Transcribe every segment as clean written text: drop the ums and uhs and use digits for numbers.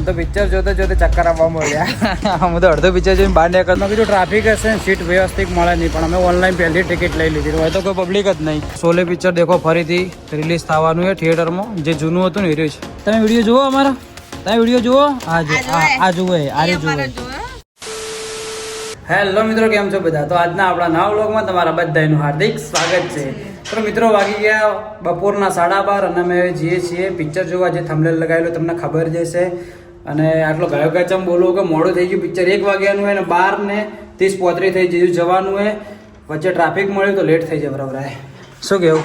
તો પિક્ચર જોતે જોતે ચક્કર આવવા મળ્યા. હું તો અડધો પિક્ચર જોઈને બહાર નીકળતો કીધું ટ્રાફિક હશે ને સીટ વ્યવસ્થિત મળે નહીં, પણ અમે ઓનલાઈન પહેલી ટિકિટ લઈ લીધી હોય તો કોઈ પબ્લિક જ નહીં. શોલે પિક્ચર દેખો ફરીથી રિલીઝ થવાનું છે થિયેટરમાં. જે જૂનું હતું ને એ રહ્યું છે. તમે વિડીયો જુઓ અમારા? તમે વિડીયો જુઓ? આ જુએ આ જુએ. હેલો મિત્રો, કેમ છો બધા? તો આજના આપણા નવા વ્લોગમાં તમારા બધાનું હાર્દિક સ્વાગત છે. તો મિત્રો વાગી ગયા બપોરના 12:30 અને અમે જઈએ છીએ પિક્ચર જોવા. જે થંબનેલ લગાવેલું તમને ખબર જ હશે. અને આટલો ગાયો ગાચમ બોલવું કે મોડું થઈ ગયું. પિક્ચર 1 વાગ્યાનું હોય ને 12:30-35 થઈ ગયું જવાનું હોય. વચ્ચે ટ્રાફિક મળ્યું તો લેટ થઈ જાય બરાબર. શું કેવું?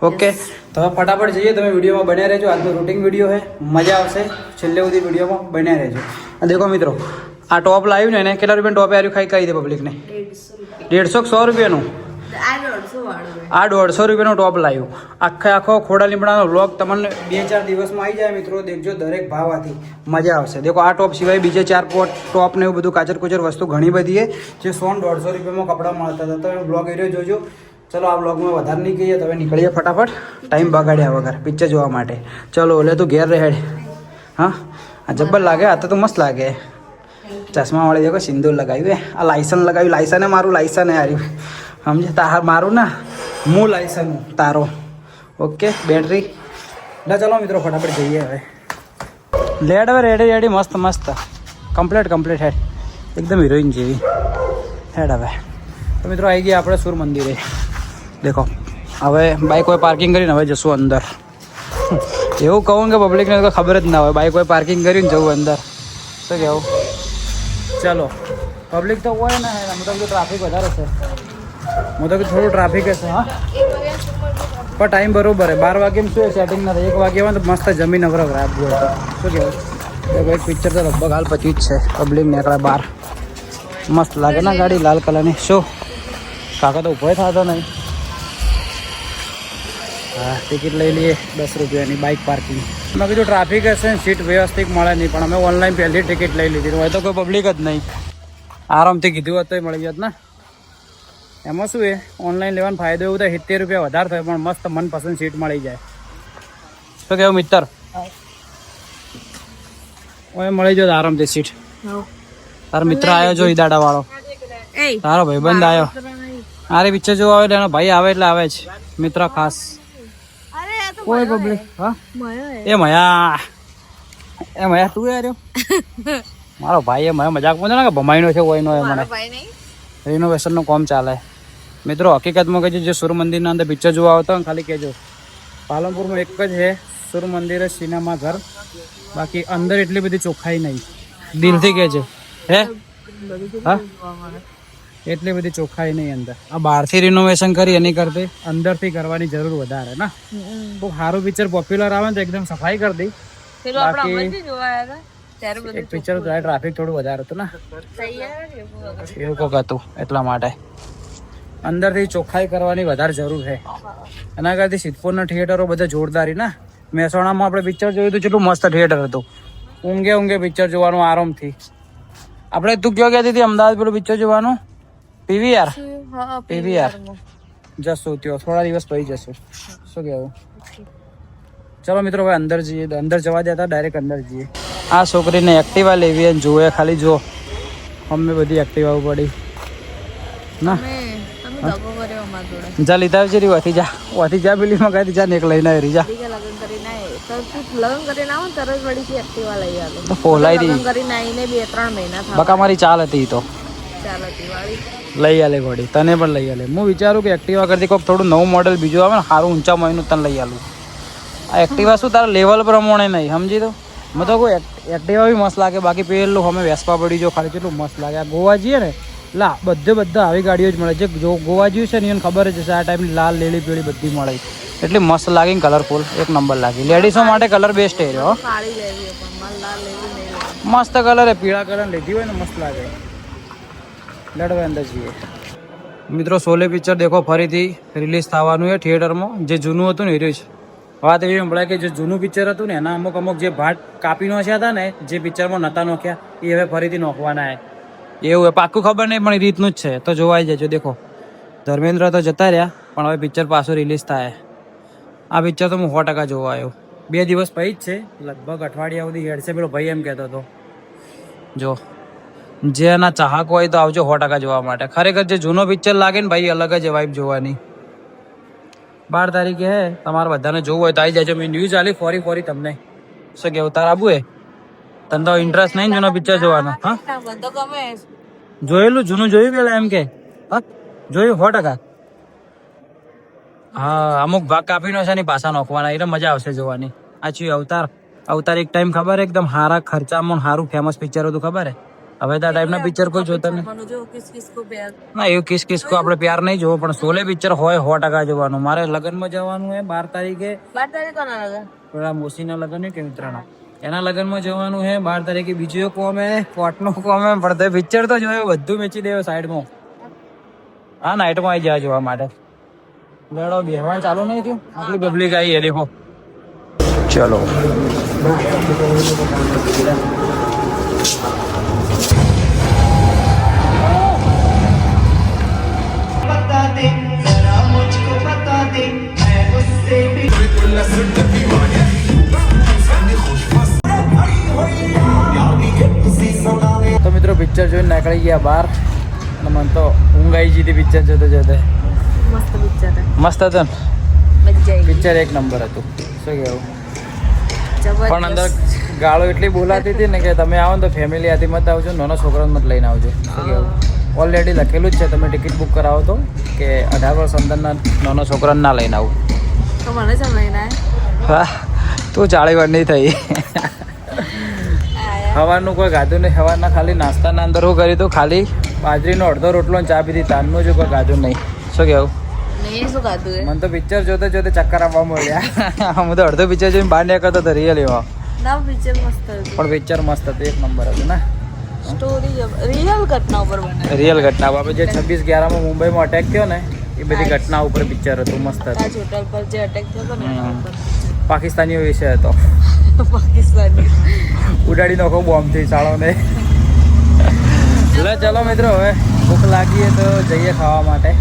ઓકે, તો હવે ફટાફટ જઈએ. તમે વિડીયોમાં બન્યા રહેજો. આજનો રૂટિંગ વિડીયો છે, મજા આવશે. છેલ્લે સુધી વિડીયોમાં બન્યા રહેજો. દેખો મિત્રો, આ ટોપ લાવ્યું ને એને કેટલા રૂપિયાનું ટોપ આવ્યું ખાઈ દે પબ્લિકને? 150-100 રૂપિયાનું. આ 150 રૂપિયાનું ટોપ લાવ્યું. આખો ખોડા લીમડાનો વ્લોગ તમને 2-4 દિવસમાં આવી જાય મિત્રો. દેખજો દરેક ભાવથી મજા આવશે. દેખો આ ટોપ સિવાય બીજે 4 ટોપ ને એવું બધું કાચર કુચર વસ્તુ ઘણી બધી છે જે 100-150 રૂપિયામાં કપડાં મળતા હતા. તો એ બ્લોગ એરિયો જોજો. ચલો આ બ્લોગમાં વધારે નહીં કહીએ, તમે નીકળીએ ફટાફટ ટાઈમ બગાડ્યા વગર પિક્ચર જોવા માટે. ચલો ઓલે તું ઘેર રહેડ. હા, આ જબ્બર લાગે. આ તો મસ્ત લાગે. ચશ્મા વાળી દેખો સિંદૂર લગાવ્યું. આ લાયસન લગાવ્યું. લાયસને મારું લાયસન હાર્યું સમજે. તાર મારું ના હું લાયસન તારો. ઓકે, બેટરી ના. ચલો મિત્રો ફટાફટ જઈએ હવે. લેડ હવે રેડી રેડી મસ્ત મસ્ત કમ્પ્લીટ હેડ એકદમ હિરોઈન જેવી હેડ. હવે તો મિત્રો આવી ગયા આપણે સૂર મંદિરે. દેખો હવે બાઇક કોઈ પાર્કિંગ કરીને હવે જશું અંદર. એવું કહું કે પબ્લિકને તો ખબર જ ના હોય. બાઇક કોઈ પાર્કિંગ કરીને જવું અંદર. શું કહેવું? ચલો પબ્લિક તો હોય ને. મતલબ કે ટ્રાફિક વધારે છે. મતલબ કે થોડું ટ્રાફિક હશે. હા, પણ ટાઈમ બરોબર છે. 12 વાગ્યામાં શું સેટિંગ ના થાય. 1 વાગ્યામાં તો મસ્ત જમીન અવરવ આપવું હોય. શું કહેવું? એક પિક્ચર તો લગભગ હાલ 25 છે. પબ્લિક નીકળે બહાર. મસ્ત લાગે ને ગાડી લાલ કલરની. શું કાકા તો ઉભો થતો નહીં. હા, ટિકિટ લઈ લઈએ 10 રૂપિયાની બાઇક પાર્કિંગ. મેં કીધું ટ્રાફિક હશે ને સીટ વ્યવસ્થિત મળે નહીં, પણ અમે ઓનલાઈન પહેલી ટિકિટ લઈ લીધી હોય તો કોઈ પબ્લિક જ નહીં. આરામથી કીધું હોત તો મળી જાત ને. એમાં શું એ ઓનલાઈન લેવાનો ફાયદો એવું થાય 70 રૂપિયા વધારે થાય પણ મસ્ત મનપસંદ સીટ મળી જાય. શું કહેવું મિત્ર? ઓય મળી જાય આરામથી સીટ. તારો મિત્ર આવ્યો જો ઈદાડા વાળો. તારો ભાઈબંધ આવ્યો. આરે પિક્ચર જોવા આવે એનો ભાઈ આવે એટલે આવે જ મિત્ર ખાસ. કોઈ પબ્લિક? હા, એ મયા તું યાર મારો ભાઈ. એ મને મજાક પૂછે ને કે ભમાઈનો છે કોઈનો. એ મને રિનોવેશનનું કામ ચાલે. મિત્રો હકીકતમાં કહેજો જે સૂર મંદિરના અંદર પિક્ચર જોવા આવતા હોય ખાલી કહેજો. પાલનપુરમાં એક જ છે સૂર મંદિર સિનેમા ઘર. બાકી અંદર એટલી બધી ચોખ્ખાઈ નહીં. દિલથી કહેજો હે. હા, એટલી બધી ચોખ્ખાઈ નહીં અંદર. આ બહારથી રિનોવેશન કરી એની કરતી અંદરથી કરવાની જરૂર વધારે ને. બહુ સારું પિક્ચર પોપ્યુલર આવે ને તો એકદમ સફાઈ કરી દઈ. એક પિક્ચર ટ્રાફિક થોડું વધારે હતું ને એવું કોક હતું એટલા માટે અંદરથી ચોખ્ખાઈ કરવાની વધારે જરૂર છે. એના કરતી સિદ્ધપુરના થિયેટરો બધા જોરદારી ને. મહેસાણામાં આપણે પિક્ચર જોયું હતું કેટલું મસ્ત થિયેટર હતું. ઊંઘે પિક્ચર જોવાનું આરામથી. આપણે તું કયો કહેતી હતી અમદાવાદ પેલું પિક્ચર જોવાનું? પીવીઆર જશું ત્યાં થોડા દિવસ પછી જશું. શું કહેવું? ચલો મિત્રો હવે અંદર જઈએ. અંદર જવા દેતા ડાયરેક્ટ અંદર જઈએ. આ છોકરીને એક્ટિવા લેવી અને જોવે ખાલી જો અમે બધી એક્ટિવા પડી ના. જા લીધા છે વાથી જા પેલીમાં કઈ જા ને એક લઈને આવી જા. ફોલાઈ દી બકા મારી ચાલ હતી તો લઈ આલે ઘોડી. તને પણ લઈ આલે. હું વિચારું કે એક્ટિવા કરતી કોઈક થોડું નવું મોડેલ બીજું આવે ને સારું ઊંચા મહિનું તને લઈ આલું. આ એક્ટિવા શું તારા લેવલ પ્રમાણે નહીં સમજી તો. મેં તો કોઈ એક્ટિવા બી મસ્ત લાગે. બાકી પેલું અમે વેસ્પા પડી જો ખાલી કેટલું મસ્ત લાગે. આ ગોવા જઈએ ને લા બધા આવી ગાડીઓ જ મળે. જે ગોવા જ્યું છે ને એને ખબર જ હશે આ ટાઈપની લાલ લીલી પીળી બધી મળે. એટલી મસ્ત લાગી કલરફુલ એક નંબર લાગી. લેડીઝો માટે કલર બેસ્ટ એ રહ્યો. મસ્ત કલર પીળા કલર લીધી હોય ને મસ્ત લાગે. લડવા અંદર જઈએ મિત્રો. શોલે પિક્ચર દેખો ફરીથી રિલીઝ થવાનું છે થિયેટરમાં. જે જૂનું હતું ને એ રહ્યું છે. વાત એવી સંભળાય કે જે જૂનું પિક્ચર હતું ને એના અમુક જે ભાટ કાપી નોખ્યા હતા ને જે પિક્ચરમાં નહોતા નોખ્યા એ હવે ફરીથી નોખવાના. એવું પાક્કું ખબર નહીં પણ એ રીતનું જ છે. તો જોવાઈ જજો. દેખો ધર્મેન્દ્ર તો જતા રહ્યા પણ હવે પિક્ચર પાછું રિલીઝ થાય. આ પિક્ચર તો હું 100% જોવા આવ્યો. 2 દિવસ પછી જ છે, લગભગ અઠવાડિયા સુધી હેડશે. પેલો ભાઈ એમ કહેતો હતો. જો જેના ચાહક હોય તો આવજો 100% જોવા માટે. ખરેખર જે જૂનો પિક્ચર લાગે ને ભાઈ, અલગ જ વાઇબ જોવાની. 12 તારીખે હે, તમારે બધાને જોવું હોય તો આવી જાય. મેં ન્યૂઝ આલી ફોરી તમને શું કેવું? તાર આબુ હે? તને તો ઇન્ટરેસ્ટ નહીં જૂનો પિક્ચર જોવાનો? હા, જોયેલું જૂનું જોયું પેલા એમ કે? હા, જોયું 100%. હા, અમુક ભાગ કાપીનો છે ને પાછા નોખવાના, એટલે મજા આવશે જોવાની. આ છે અવતાર. અવતાર એક ટાઈમ ખબર એકદમ હારા ખર્ચામાં સારું ફેમસ પિક્ચર હતું, ખબર હે? હવે તો આ ટાઈપના પિક્ચર કોઈ જોતા નહીં. ના, એવું કિસ કિસ કો આપણે પ્યાર નહીં જોવો, પણ શોલે પિક્ચર હોય 100% જોવાનું. મારે લગ્નમાં જવાનું હે 12 તારીખે. 12 તારીખે કોના લગન? પેલા મોસીના લગ્ન હે કે મિત્રના, એના લગ્નમાં જવાનું હે 12 તારીખે. બીજું કોમ હે, કોર્ટનું કોમ હે, પણ પિક્ચર તો જોયો, બધું વેચી દેવો સાઈડમાં. હા, નાઇટમાં આવી જાય જોવા માટે. લેડો બેહવાનું ચાલુ નહીં થયું, આટલી પબ્લિક આવી હે દેખો. ચલો તો મિત્રો પિક્ચર જોઈને નીકળી ગયા બહાર, અને મને તો ઊંઘ આવી જતી પિક્ચર જોતે જોતે. મસ્ત પિક્ચર હતું ને, પિક્ચર એક નંબર હતું. શું કહેવું? પણ અંદર ગાળો એટલી બોલાતી હતી ને કે તમે આવો ને તો ફેમિલી આથી મત આવજો, નાનો છોકરાને મત લઈને આવજો. શું કહેવું? ઓલરેડી લખેલું જ છે, તમે ટિકિટ બુક કરાવો તો કે 18 વર્ષ અંદરના નાનો છોકરાને ના લઈને આવું. તો મને જ લઈને હા, તું 40 વાર નહીં થઈ. સવારનું કોઈ ગાધું નહીં. સવારના ખાલી નાસ્તાના અંદર હું કરી દઉં, ખાલી બાજરીનો અડધો રોટલો ચા પીધી, તારનું જ કોઈ ગાધું નહીં. શું કહેવું? મને તો પિક્ચર જોતે જોતે ચક્કર આવવા મળ્યા. હું તો અડધો પિક્ચર જોઈને બહાર નીકળતો હતો રિયલ એવા. પણ પિક્ચર મસ્ત હતું, એક નંબર હતું ને. રિયલ ઘટના આપણે જે 26/11 મુંબઈમાં અટેક થયો ને, એ બધી ઘટના ઉપર પિક્ચર હતું. મસ્ત હતું. પાકિસ્તાનીઓ વિશે હતો. ઉડાડી નાખો બોમ્બથી શાળાને. ચલો મિત્રો, હવે ભૂખ લાગી તો જઈએ ખાવા માટે.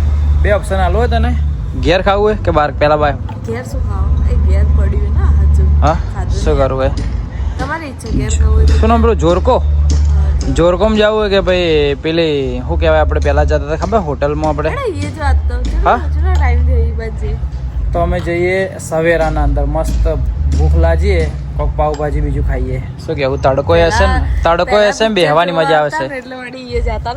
2 ઓપ્શન આલો હોય તને, ઘેર ખાવું હોય કે બહાર? પેલા બાય ઘેર શું ખાવું? ઘેર પડ્યું ને હજુ. હા, શું કરવું હોય? તમારી ઈચ્છા. ઘેર ખાવું હોય શું નામ? પેલો જોરકો. જોરકોમાં જવું હોય કે ભાઈ પેલી શું કહેવાય, આપણે પહેલા જતા હતા ખબર હોટલમાં આપણે? હા, તો અમે જઈએ સવેરાના અંદર. મસ્ત ભૂખ લાગીએ, કોક પાવભાજી બીજું ખાઈએ. શું કેવું? તડકો હશે ને, તડકો હશે ને, બેહવાની મજા આવશે.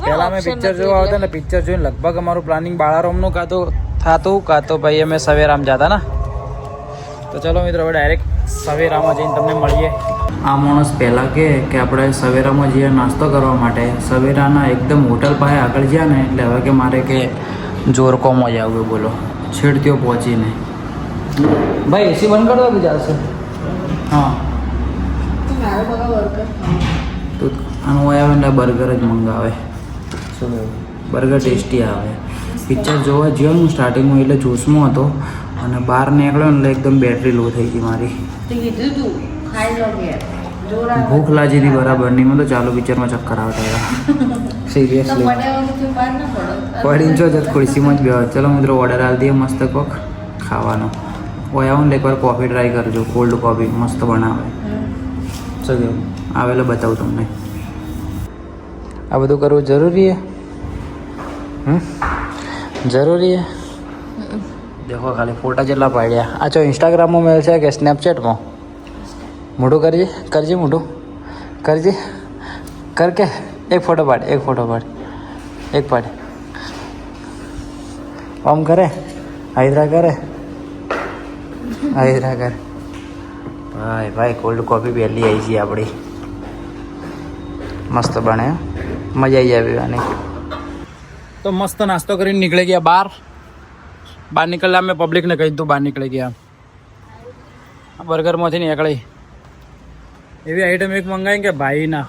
પહેલા અમે પિક્ચર જોવા આવતા ને, પિક્ચર જોઈને લગભગ અમારું પ્લાનિંગ બાળારામનું કાં તો થતું, કાં તો ભાઈ અમે સવેરામ જતા ને. તો ચલો મિત્રો, હવે ડાયરેક્ટ સવેરામાં જઈને તમને મળીએ. આ માણસ પહેલાં કે આપણે સવેરામાં જઈએ નાસ્તો કરવા માટે. સવેરાના એકદમ હોટલ પાસે આગળ ગયા ને, એટલે હવે કે મારે કે જોરકોમાં જ આવવું. બોલો, છેડતીઓ પહોંચીને. ભાઈ એસી બંધ કરી દો કે ચાલશે? હા, તો આનું આવે ને બર્ગર જ મંગાવે. શું બર્ગર ટેસ્ટી આવે. પિક્ચર જોવા જ્યો હું સ્ટાર્ટિંગમાં એટલે જોશમાં હતો, અને બહાર નીકળ્યો ને એટલે એકદમ બેટરી લો થઈ ગઈ મારી. ભૂખ લાગી હતી બરાબર નહીં. મને તો ચાલુ પિક્ચરમાં ચક્કર આવતા હતા. સિરિયસલી પડીને છો જત ખુરશીમાં જ બેહો. ચલો મિત્રો, ઓર્ડર આપી દઈએ મસ્ત કોક ખાવાનો. ઓય આવો ને એકવાર કોફી ટ્રાય કરજો, કોલ્ડ કોફી મસ્ત બનાવે. શું કેવું? આવેલો બતાવું તમને. આ બધું કરવું જરૂરી હે? જરૂરી હે? દેખો ખાલી ફોટા જેટલા પાડ્યા. આ જો ઇન્સ્ટાગ્રામમાં મેળ છે કે સ્નેપચેટમાં? મોટું કરજે, કરજે મોટું કરજે, કર કે એક ફોટો પાડ, એક ફોટો પાડ, એક પાડ. આમ કરે, હાઈદરા કરે, હાઈદરા કરે. ભાઈ ભાઈ કોલ્ડ કોફી પહેલી આવી છે આપણી. મસ્ત બને, મજા આવી જાય પીવાની. તો મસ્ત નાસ્તો કરીને નીકળી ગયા બહાર. બહાર નીકળ્યા અમે પબ્લિકને કહી દીધું બહાર નીકળી ગયા. બર્ગરમાંથી નીકળી એવી આઈટમ એક મંગાવી કે ભાઈ ના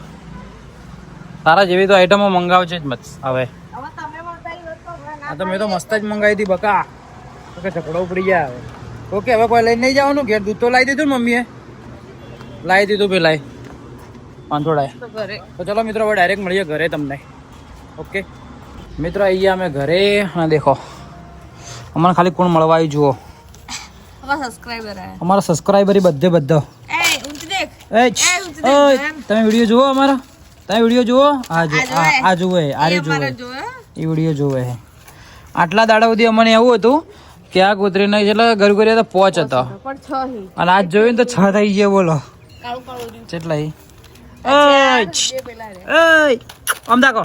તારા જેવી તો આઈટમો મંગાવશે જ મત. હવે હા તો મેં તો મસ્ત જ મંગાવી હતી બકા. તો કે ઝઘડો પડી ગયા હવે. ઓકે, હવે કોઈ લઈને નહીં જવાનું ઘેર? દૂધ તો લાવી દીધું ને મમ્મીએ? લાવી દીધું પેલા પાંચોડાએ. તો ચલો મિત્રો, હવે ડાયરેક્ટ મળીએ ઘરે તમને. ઓકે મિત્રો, આવી ગયા અમે ઘરે. અને દેખો અમારે ખાલી કોણ મળવા આવી જુઓ. અમારા સબસ્ક્રાઇબર બધે બધો તમે વિડીયો જુઓ અમારા તમે વિડીયો જુઓ આ જુએ આ જુએ એ વિડીયો જુએ આટલા દાડા સુધી અમને એવું હતું કે આ કૂતરીને એટલે ઘર ઘરે તો 5 હતો અને આજ જોયું ને તો 6 થઈ ગયા બોલો કેટલા અમદાકો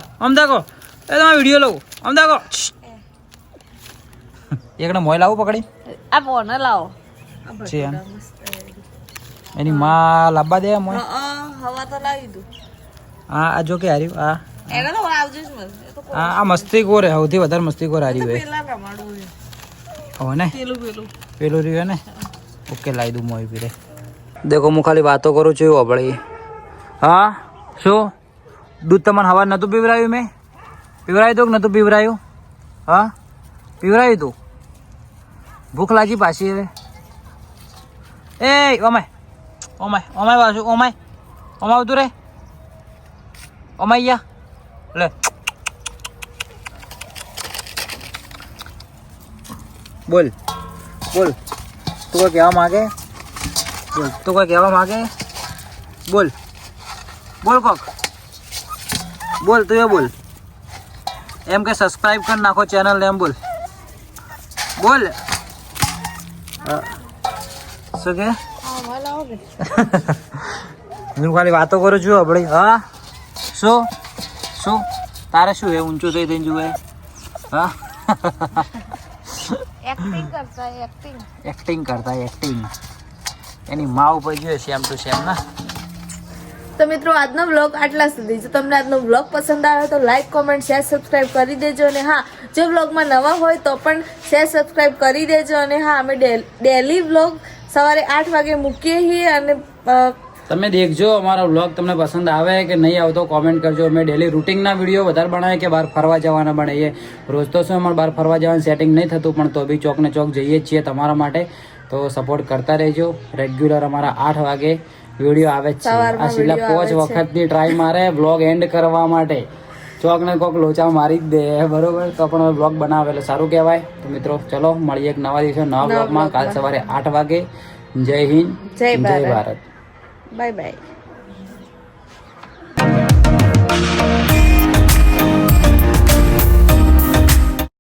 એ તમે વિડીયો લઉં અમદાકો એકને મોય લાવું પકડી આ મોને લાવો છે એની માં લાવવા દે મોય હવા તો લાવી દઉં આ જો કે હારી આ એને તો આવજો જ મત આ મસ્તી કોરે સૌથી વધારે મસ્તી કોર હારી હોય પેલા રમાડું હો ને પેલું રહ્યું ને ઓકે લાવી દઉં મોય પીરે દેખો હું ખાલી વાતો કરું છું એવું આપણે હા શું દૂધ તમને હવા નતું પીવરાયું મેં પીવરાયું તું કે નતું પીવરાયું હા પીવરાયું તું ભૂખ લાગી પાછી હવે એ ઓમાય પાછું ઓમાય આવતું રે ઓમાઈ લે બોલ તું કોઈ કહેવા માગે બોલ કોક બોલ તું એ બોલ એમ કે સબસ્ક્રાઇબ કરી નાખો ચેનલ એમ બોલ શું કે હું ખાલી વાતો કરું છું આપણે હા શું તારે શું એ ઊંચું થઈ થઈને જુએ હા એક્ટિંગ કરતા એની માં ઉપર જોઈએ સેમ ટુ સેમ ના તો મિત્રો આજનો વ્લોગ આટલા સુધી જો તમને આજનો વ્લોગ પસંદ આવ્યો તો લાઈક કોમેન્ટ શેર સબસ્ક્રાઇબ કરી દેજો અને હા જો વ્લોગમાં નવા હોય તો પણ શેર સબસ્ક્રાઇબ કરી દેજો અને હા અમે ડેલી વ્લોગ સવારે 8 વાગે મૂકીએ છીએ અને તમે દેખજો અમારો વ્લોગ તમને પસંદ આવે કે નહીં આવતો કોમેન્ટ કરજો અમે ડેલી રૂટિનના વિડીયો વધારે બનાવીએ કે બહાર ફરવા જવાના બનાવીએ રોજ તો શું અમારે બહાર ફરવા જવાનું સેટિંગ નહીં થતું પણ તો બી ચોકને ચોક જઈએ જ છીએ તમારા માટે તો સપોર્ટ કરતા રહેજો રેગ્યુલર અમારા 8 વાગે વિડીયો આવે જ છે આ છેલ્લા 5 વખતની ટ્રાય મારે બ્લોગ એન્ડ કરવા માટે ચોક ને કોક લોચા મારી જ દે બરોબર તો પણ બ્લોગ બનાવે એટલે સારું કહેવાય તો મિત્રો ચલો મળીએ એક નવા દિવસે નવા બ્લોગમાં કાલ સવારે 8 વાગે જય હિન્દ જય ભારત બાય